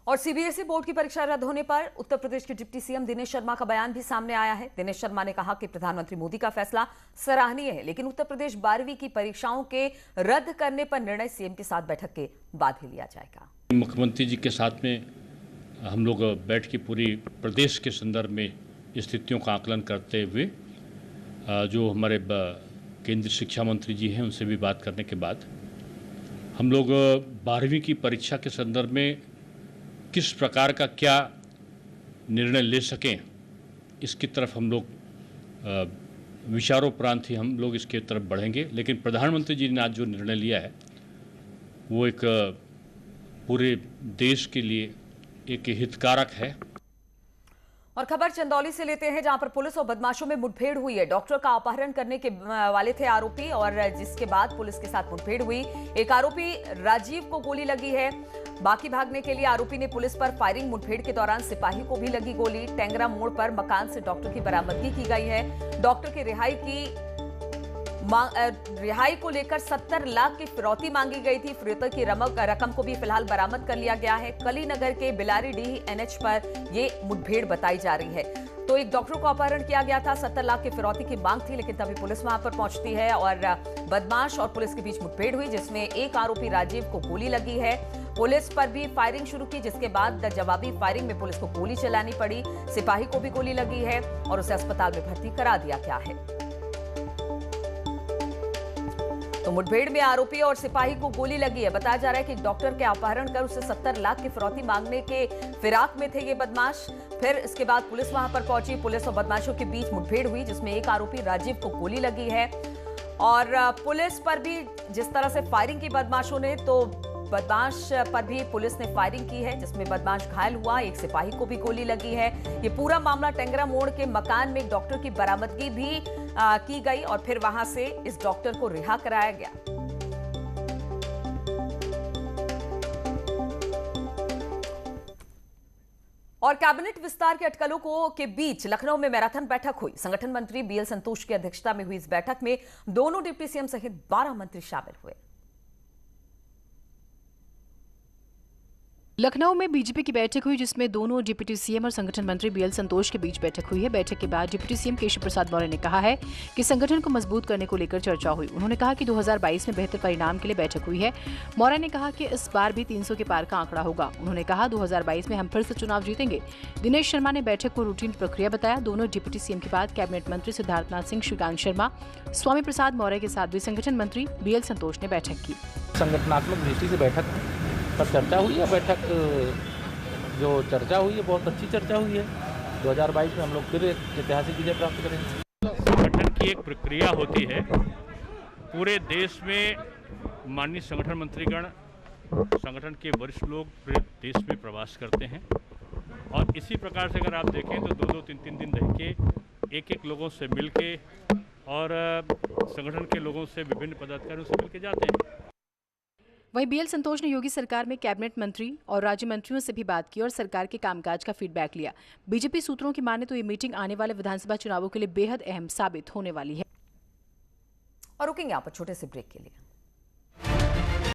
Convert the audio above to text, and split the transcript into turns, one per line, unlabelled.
और CBSE board की परीक्षा रद्द होने पर उत्तर प्रदेश के डिप्टी सीएम दिनेश शर्मा का बयान भी सामने आया है। दिनेश शर्मा ने कहा कि प्रधानमंत्री मोदी का फैसला सराहनीय है, लेकिन उत्तर प्रदेश 12वीं की परीक्षाओं के रद्द करने पर निर्णय सीएम के साथ बैठक के बाद ही लिया जाएगा।
मुख्यमंत्री जी के साथ में हम लोग बैठ के पूरी प्रदेश के संदर्भ में स्थितियों का आकलन करते हुए जो हमारे केंद्रीय शिक्षा मंत्री जी हैं उनसे भी बात करने के बाद हम लोग 12वीं की परीक्षा के संदर्भ में किस प्रकार का क्या निर्णय ले सकें, इसकी तरफ हम लोग विचारोपरांत ही हम लोग इसके तरफ बढ़ेंगे। लेकिन प्रधानमंत्री जी ने आज जो निर्णय लिया है वो एक पूरे देश के लिए एक हितकारक है।
और खबर चंदौली से लेते हैं, जहां पर पुलिस और बदमाशों में मुठभेड़ हुई है। डॉक्टर का अपहरण करने के वाले थे आरोपी, और जिसके बाद पुलिस के साथ मुठभेड़ हुई। एक आरोपी राजीव को गोली लगी है। बाकी भागने के लिए आरोपी ने पुलिस पर फायरिंग। मुठभेड़ के दौरान सिपाही को भी लगी गोली। टेंगरा मोड़ पर मकान से डॉक्टर की बरामदगी की गई है। डॉक्टर की रिहाई को लेकर 70 लाख की फिरौती मांगी गई थी। फिरौती की रकम को भी फिलहाल बरामद कर लिया गया है। कलीनगर के बिलारीडीह एनएच पर यह मुठभेड़ बताई जा रही है। तो एक डॉक्टर को अपहरण किया गया था, 70 लाख की फिरौती की मांग थी, लेकिन तभी पुलिस वहां पर पहुंचती है और बदमाश और पुलिस के बीच मुठभेड़ हुई, जिसमें एक आरोपी राजीव को गोली लगी है। पुलिस पर भी फायरिंग शुरू की, जिसके बाद जवाबी फायरिंग में पुलिस को गोली चलानी पड़ी। सिपाही को भी गोली लगी है और उसे अस्पताल में भर्ती करा दिया गया है। तो मुठभेड़ में आरोपी और सिपाही को गोली लगी है। बताया जा रहा है कि डॉक्टर के अपहरण कर उसे 70 लाख की फिरौती मांगने के फिराक में थे ये बदमाश। फिर इसके बाद पुलिस वहां पर पहुंची। पुलिस और बदमाशों के बीच मुठभेड़ हुई, जिसमें एक आरोपी राजीव को गोली लगी है। और पुलिस पर भी जिस तरह से फायरिंग की बदमाशों ने, तो बदमाश पर भी पुलिस ने फायरिंग की है, जिसमें बदमाश घायल हुआ। एक सिपाही को भी गोली लगी है। ये पूरा मामला टेंगरा मोड़ के मकान में एक डॉक्टर की बरामदगी भी की गई और फिर वहां से इस डॉक्टर को रिहा कराया गया। और कैबिनेट विस्तार के अटकलों के बीच लखनऊ में मैराथन बैठक हुई। संगठन मंत्री बीएल संतोष की अध्यक्षता में हुई इस बैठक में दोनों डिप्टी सीएम सहित 12 मंत्री शामिल हुए।
लखनऊ में बीजेपी की बैठक हुई, जिसमें दोनों डिप्टी सीएम और संगठन मंत्री बीएल संतोष के बीच बैठक हुई है। बैठक के बाद डिप्टी सीएम केशव प्रसाद मौर्य ने कहा है कि संगठन को मजबूत करने को लेकर चर्चा हुई। उन्होंने कहा कि 2022 में बेहतर परिणाम के लिए बैठक हुई है। मौर्य ने कहा कि इस बार भी 300 के पार का आंकड़ा होगा। उन्होंने कहा 2022 में हम फिर से चुनाव जीतेंगे। दिनेश शर्मा ने बैठक को रूटीन प्रक्रिया बताया। दोनों डिप्टी सीएम के बाद कैबिनेट मंत्री सिद्धार्थनाथ सिंह, श्रीकांत शर्मा, स्वामी प्रसाद मौर्य के साथ भी संगठन मंत्री बीएल संतोष ने बैठक की।
संगठनात्मक दृष्टि से बैठक पर चर्चा हुई है। बैठक जो चर्चा हुई है बहुत अच्छी चर्चा हुई है। 2022 में हम लोग फिर एक ऐतिहासिक विजय प्राप्त करेंगे।
संगठन की एक प्रक्रिया होती है। पूरे देश में माननीय संगठन मंत्रीगण, संगठन के वरिष्ठ लोग पूरे देश में प्रवास करते हैं और इसी प्रकार से अगर आप देखें तो 2-2, 3-3 दिन रह के एक लोगों से मिल के और संगठन के लोगों से, विभिन्न पदाधिकारियों से मिल के जाते हैं।
वहीं बीएल संतोष ने योगी सरकार में कैबिनेट मंत्री और राज्य मंत्रियों से भी बात की और सरकार के कामकाज का फीडबैक लिया। बीजेपी सूत्रों की माने तो ये मीटिंग आने वाले विधानसभा चुनावों के लिए बेहद अहम साबित होने वाली है।
और रुकेंगे यहाँ पर छोटे से ब्रेक के लिए।